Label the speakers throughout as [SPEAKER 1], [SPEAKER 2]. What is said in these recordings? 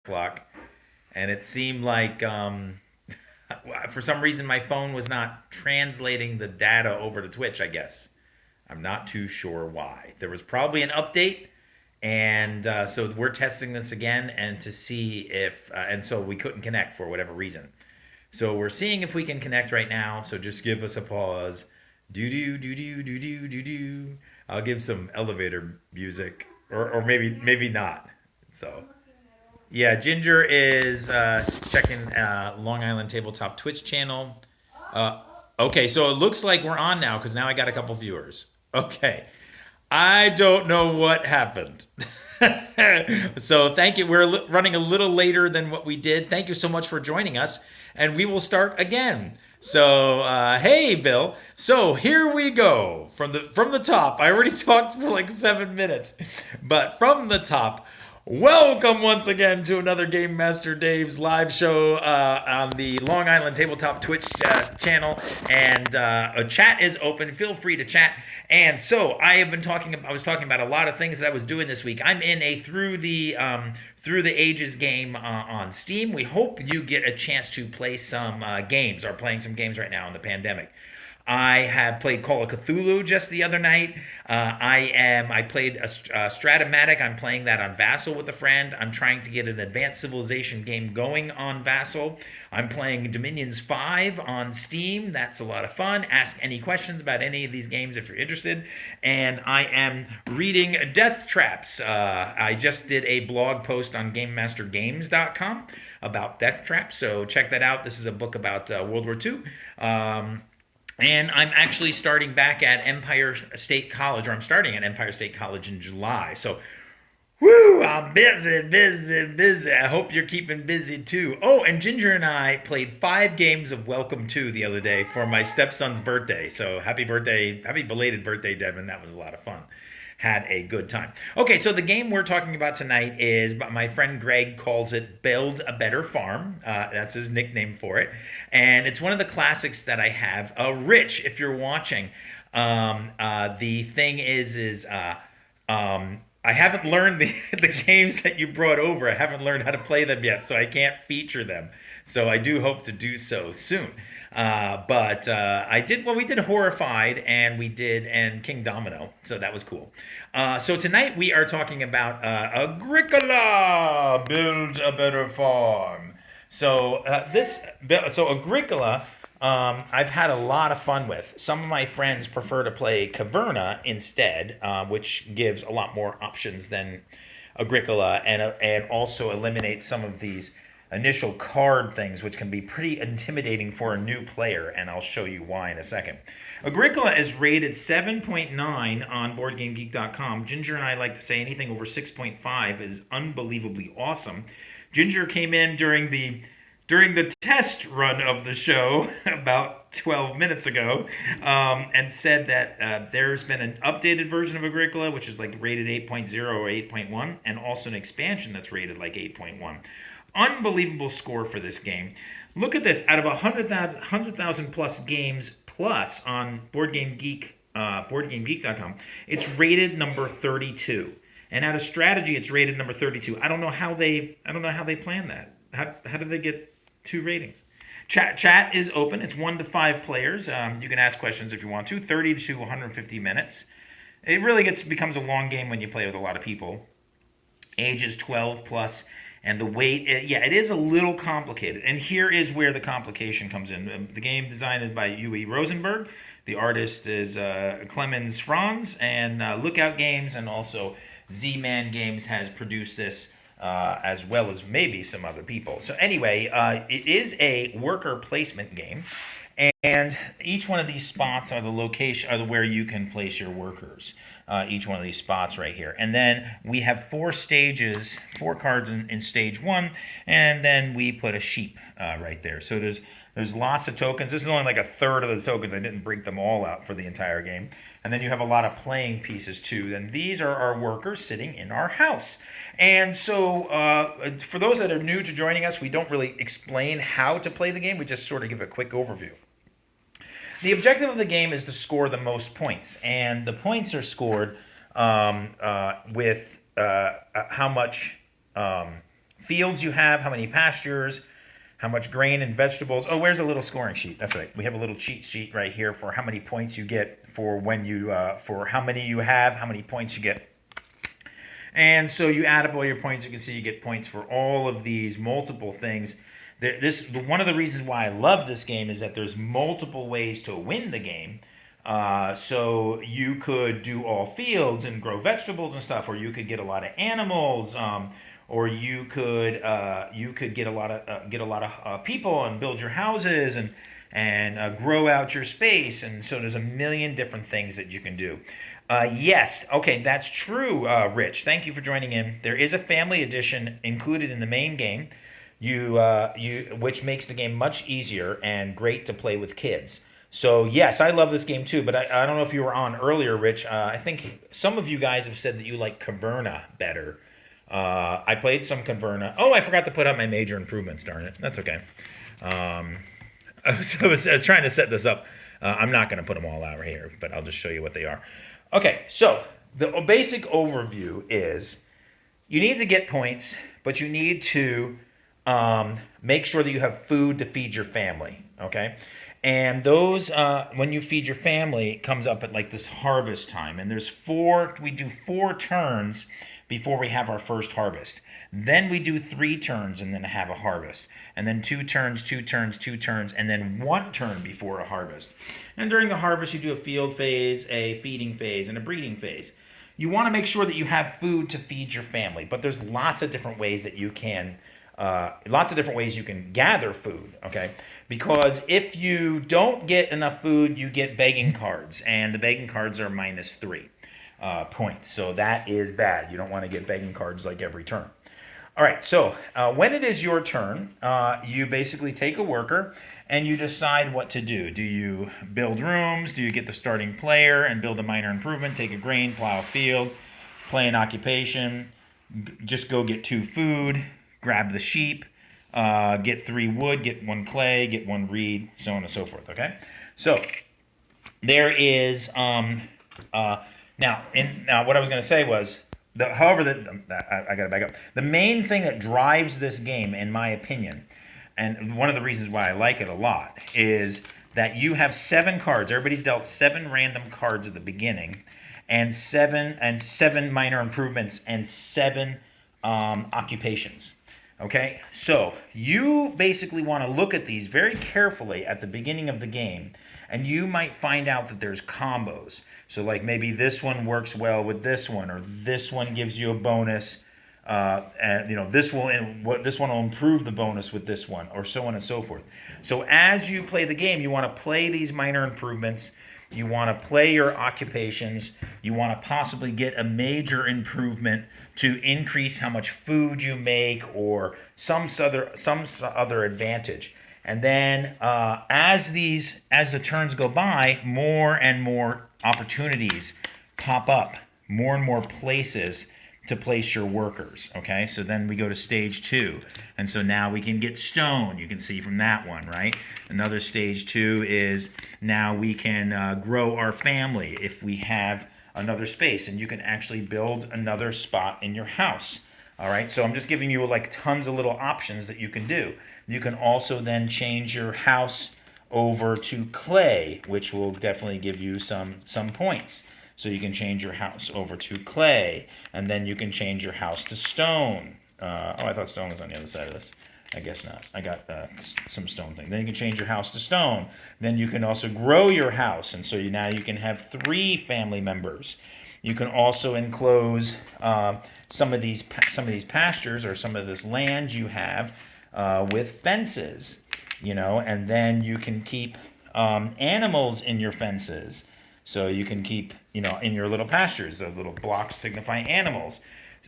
[SPEAKER 1] o'clock, and it seemed like for some reason my phone was not translating the data over to Twitch, I guess. I'm not too sure why. There was probably an update, and so we're testing this again and to see if, and so we couldn't connect for whatever reason. So we're seeing if we can connect right now. So just give us a pause. Do do do do do do do do. I'll give some elevator music, or maybe not. So yeah, Ginger is checking Long Island Tabletop Twitch channel. Uh, okay, so it looks like we're on now because now I got a couple viewers. Okay, I don't know what happened. So thank you. We're running a little later than what we did. Thank you so much for joining us, and we will start again. So hey, Bill. So here we go from the top. I already talked for like 7 minutes, but from the top. Welcome once again to another Game Master Dave's live show on the Long Island Tabletop Twitch channel, and a chat is open. Feel free to chat. And so I was talking about a lot of things that I was doing this week. I'm in a through the ages game on Steam. We hope you get a chance to play some games, or playing some games right now in the pandemic. I have played Call of Cthulhu just the other night. I played a Stratomatic. I'm playing that on Vassal with a friend. I'm trying to get an Advanced Civilization game going on Vassal. I'm playing Dominions 5 on Steam. That's a lot of fun. Ask any questions about any of these games if you're interested. And I am reading Death Traps. I just did a blog post on GameMasterGames.com about Death Traps, so check that out. This is a book about World War II. And I'm actually starting back at Empire State College, or I'm starting at Empire State College in July. So, whoo, I'm busy, busy, busy. I hope you're keeping busy too. Oh, and Ginger and I played 5 games of Welcome to the other day for my stepson's birthday. So happy birthday, happy belated birthday, Devin. That was a lot of fun. Had a good time. Okay, so the game we're talking about tonight is, my friend Greg calls it Build a Better Farm. That's his nickname for it. And it's one of the classics that I have. Rich, if you're watching, the thing I haven't learned the games that you brought over. I haven't learned how to play them yet, so I can't feature them. So I do hope to do so soon. But I did, well, we did Horrified, and King Domino, so that was cool. So tonight we are talking about Agricola, Build a Better Farm. So Agricola, I've had a lot of fun with. Some of my friends prefer to play Caverna instead, which gives a lot more options than Agricola, and also eliminates some of these initial card things, which can be pretty intimidating for a new player, and I'll show you why in a second. Agricola is rated 7.9 on BoardGameGeek.com. Ginger and I like to say anything over 6.5 is unbelievably awesome. Ginger came in during the test run of the show about 12 minutes ago, and said that there's been an updated version of Agricola, which is like rated 8.0 or 8.1, and also an expansion that's rated like 8.1. Unbelievable score for this game. Look at this. Out of 100,000 plus games plus on BoardGameGeek.com, it's rated number 32. And out of strategy, it's rated number 32. I don't know how they plan that. How did they get 2 ratings? Chat is open. It's 1 to 5 players. You can ask questions if you want to. 30 to 150 minutes. It really becomes a long game when you play with a lot of people. Age is 12 plus. And the weight, it is a little complicated. And here is where the complication comes in. The game design is by Uwe Rosenberg. The artist is Clemens Franz. And Lookout Games and also Z-Man Games has produced this, as well as maybe some other people. So anyway, it is a worker placement game. And each one of these spots are where you can place your workers. Each one of these spots right here. And then we have 4 stages, 4 cards in stage 1, and then we put a sheep right there. So there's lots of tokens. This is only like a third of the tokens. I didn't break them all out for the entire game. And then you have a lot of playing pieces too. And these are our workers sitting in our house. And so for those that are new to joining us, we don't really explain how to play the game. We just sort of give a quick overview. The objective of the game is to score the most points, and the points are scored with how much fields you have, how many pastures, how much grain and vegetables. Oh, where's a little scoring sheet? That's right. We have a little cheat sheet right here for how many points you get for when you for how many you have, how many points you get. And so you add up all your points. You can see you get points for all of these multiple things. One of the reasons why I love this game is that there's multiple ways to win the game. So you could do all fields and grow vegetables and stuff, or you could get a lot of animals, or you could get a lot of people and build your houses and grow out your space. And so there's a million different things that you can do. Yes, okay, that's true, Rich. Thank you for joining in. There is a family edition included in the main game, which makes the game much easier and great to play with kids. So yes, I love this game too, but I don't know if you were on earlier, Rich. I think some of you guys have said that you like Caverna better. I played some Caverna. Oh, I forgot to put up my major improvements, darn it. That's okay. I was trying to set this up. I'm not going to put them all out right here, but I'll just show you what they are. Okay, so the basic overview is you need to get points, but you need to make sure that you have food to feed your family, okay? And those, when you feed your family, it comes up at like this harvest time. And we do 4 turns before we have our first harvest. Then we do 3 turns and then have a harvest. And then 2 turns, 2 turns, 2 turns, and then 1 turn before a harvest. And during the harvest, you do a field phase, a feeding phase, and a breeding phase. You want to make sure that you have food to feed your family, but there's lots of different ways that you can gather food, okay? Because if you don't get enough food, you get begging cards, and the begging cards are -3 points. So that is bad. You don't want to get begging cards like every turn. All right, so when it is your turn, you basically take a worker and you decide what to do. Do you build rooms? Do you get the starting player and build a minor improvement, take a grain, plow a field, play an occupation, just go get 2 food, grab the sheep, get 3 wood, get 1 clay, get 1 reed, so on and so forth, okay? So there is, now what I was going to say was, I got to back up. The main thing that drives this game, in my opinion, and one of the reasons why I like it a lot, is that you have 7 cards. Everybody's dealt 7 random cards at the beginning, and 7 minor improvements, and 7 occupations. Okay, so you basically want to look at these very carefully at the beginning of the game, and you might find out that there's combos. So like maybe this one works well with this one, or this one gives you a bonus, and this one will improve the bonus with this one, or so on and so forth. So as you play the game, you want to play these minor improvements. You want to play your occupations. You want to possibly get a major improvement to increase how much food you make, or some other advantage. And then as the turns go by, more and more opportunities pop up, more and more places to place your workers. Okay, so then we go to stage 2, and so now we can get stone. You can see from that one, right? Another stage 2 is now we can grow our family if we have another space, and you can actually build another spot in your house. All right, so I'm just giving you like tons of little options that you can do. You can also then change your house over to clay, which will definitely give you some points. So you can change your house over to clay, and then you can change your house to stone. I thought stone was on the other side of this. I guess not. I got some stone thing. Then you can change your house to stone. Then you can also grow your house, and so now you can have 3 family members. You can also enclose some of these pastures or some of this land you have with fences, and then you can keep animals in your fences. So you can keep, in your little pastures, the little blocks signify animals.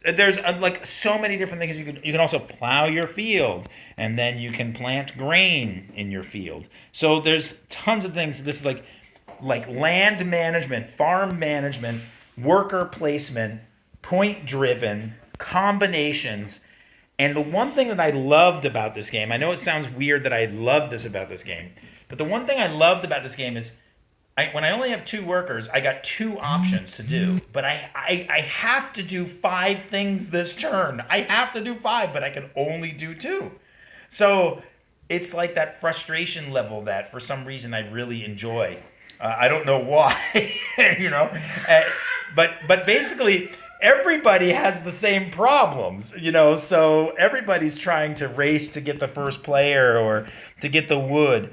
[SPEAKER 1] There's like so many different things. You can also plow your field, and then you can plant grain in your field. So there's tons of things. This is like land management, farm management, worker placement, point driven, combinations. And the one thing that I loved about this game, I know it sounds weird that I love this about this game, but the one thing I loved about this game is when I only have two workers, I got two options to do, but I have to do five things this turn. I have to do five, but I can only do two. So it's like that frustration level that for some reason I really enjoy. I don't know why, you know, uh, but basically everybody has the same problems, you know. So everybody's trying to race to get the first player or to get the wood,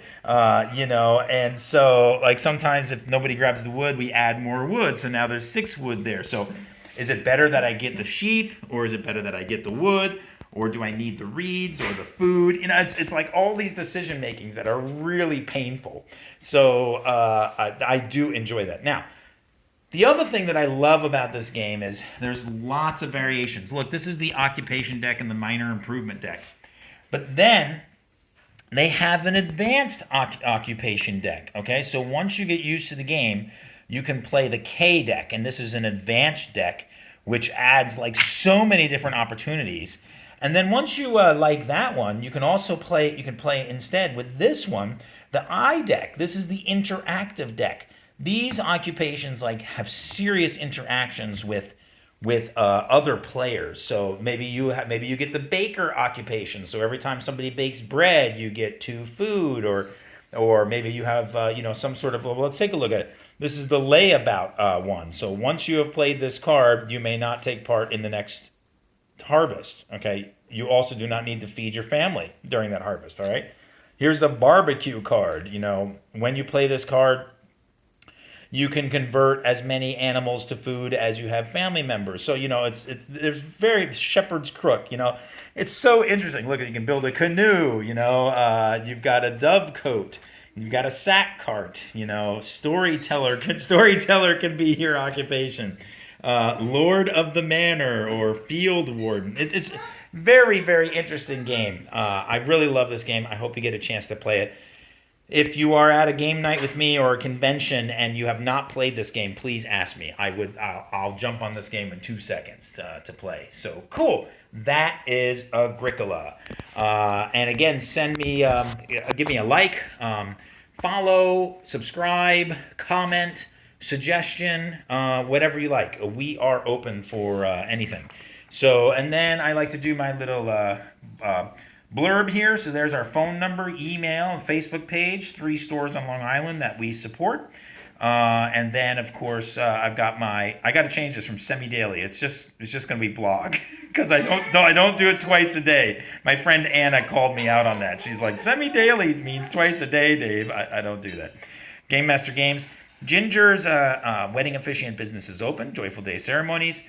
[SPEAKER 1] you know. And so like sometimes if nobody grabs the wood, we add more wood. So now there's 6 wood there. So is it better that I get the sheep or is it better that I get the wood? Or do I need the reeds or the food? You know, it's like all these decision makings that are really painful. So I do enjoy that. Now, the other thing that I love about this game is there's lots of variations. Look, this is the occupation deck and the minor improvement deck. But then they have an advanced occupation deck. Okay, so once you get used to the game, you can play the K deck, and this is an advanced deck which adds like so many different opportunities. And then once you like that one, you can also play. You can play instead with this one, the I deck. This is the interactive deck. These occupations like have serious interactions with other players. So maybe maybe you get the baker occupation. So every time somebody bakes bread, you get 2 food, or maybe you have you know, some sort of. Well, let's take a look at it. This is the layabout one. So once you have played this card, you may not take part in the next harvest. Okay, you also do not need to feed your family during that harvest. All right. Here's the barbecue card. You know, when you play this card, you can convert as many animals to food as you have family members. So, you know, it's there's very shepherd's crook, you know. It's so interesting. Look, you can build a canoe, you know, you've got a dovecote, you've got a sack cart, you know, storyteller can be your occupation. Lord of the Manor or Field Warden. It's very, very interesting game. I really love this game. I hope you get a chance to play it. If you are at a game night with me or a convention and you have not played this game, please ask me. I'll jump on this game in 2 seconds to play. So cool. That is Agricola. And again, send me, give me a like, follow, subscribe, comment, suggestion, whatever you like. We are open for anything. So, and then I like to do my little blurb here. So there's our phone number, email, and Facebook page, 3 stores on Long Island that we support. And then of course I got to change this from semi-daily. It's just going to be blog because I don't do it twice a day. My friend Anna called me out on that. She's like, semi-daily means twice a day, Dave. I don't do that. Game Master Games. Ginger's wedding officiant business is open. Joyful Day Ceremonies.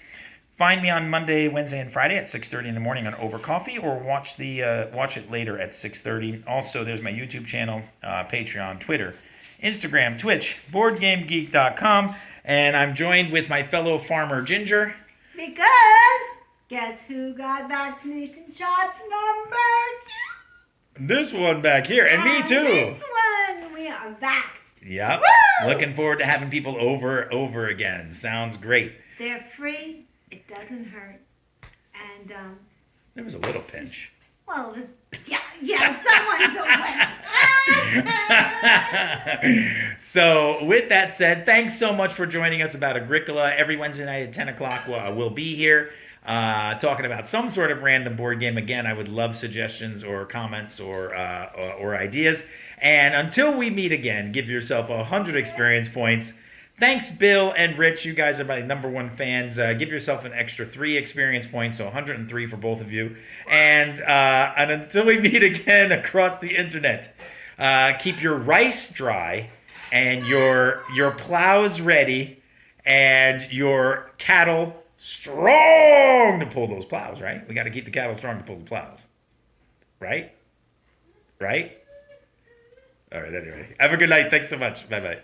[SPEAKER 1] Find me on Monday, Wednesday, and Friday at 6:30 in the morning on Over Coffee, or watch it later at 6:30. Also, there's my YouTube channel, Patreon, Twitter, Instagram, Twitch, BoardGameGeek.com, and I'm joined with my fellow farmer Ginger.
[SPEAKER 2] Because guess who got vaccination shots number 2?
[SPEAKER 1] This one back here, and me too.
[SPEAKER 2] This one, we are vaxxed.
[SPEAKER 1] Yep.
[SPEAKER 2] Woo!
[SPEAKER 1] Looking forward to having people over again. Sounds great.
[SPEAKER 2] They're free. It doesn't hurt. And,
[SPEAKER 1] There was a little pinch.
[SPEAKER 2] well, it was, yeah, someone's away.
[SPEAKER 1] So, with that said, thanks so much for joining us about Agricola. Every Wednesday night at 10 o'clock, we'll be here talking about some sort of random board game. Again, I would love suggestions or comments or ideas. And until we meet again, give yourself 100 experience points. Thanks, Bill and Rich. You guys are my #1 fans. Give yourself an extra 3 experience points, so 103 for both of you. And until we meet again across the internet, keep your rice dry and your plows ready and your cattle strong to pull those plows, right? We got to keep the cattle strong to pull the plows. Right? Right? All right, anyway. Have a good night. Thanks so much. Bye-bye.